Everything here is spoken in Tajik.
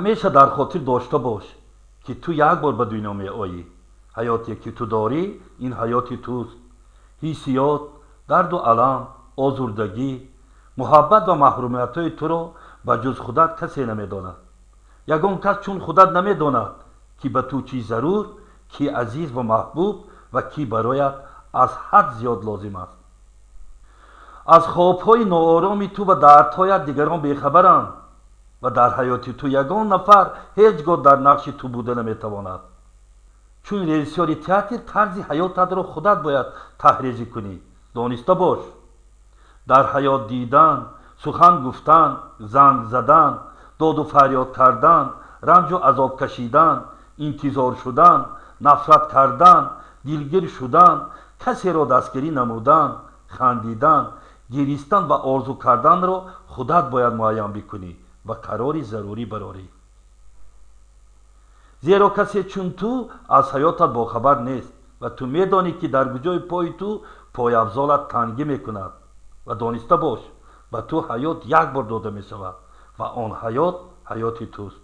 ҳамеша дар хотир дошта бош, ки ту як бор ба дунё меоӣ. ҳаёте ки ту дорӣ, ин ҳаёти туст. ҳиссиёт, дарду алам, озурдагӣ, муҳаббат ва маҳрумиятҳои туро ба ҷуз худат касе намедонад. ягон кас чун худат намедонад, ки ба ту чӣ зарур, кӣ азиз ва маҳбуб ва кӣ барояд аз ҳад зиёд лозим аст. аз хобҳои ноороми ту ва дардҳоят дигарон бехабаранд ва дар ҳаёти ту ягон нафар ҳеҷ гоҳ дар нақши ту буда наметавонад. чун режиссёри театр тарзи ҳаётатро худат бояд таҳризӣ кунӣ. дониста бош, дар ҳаёт дидан, сухан гуфтан, занг задан, доду фарёд кардан, ранҷу азоб кашидан, интизор шудан, нафрат кардан, дилгир шудан, касеро дастгирӣ намудан, хандидан, гиристан ва орзу карданро худат бояд муайян бикунӣ ва қарори зарурӣ барорӣ. зеро касе чун ту аз ҳаётат бохабар нест ва ту медонӣ ки дар куҷои пои ту пойафзолат тангӣ мекунад. ва дониста бош, ба ту ҳаёт як бор дода мешавад ва он ҳаёт ҳаёти туст.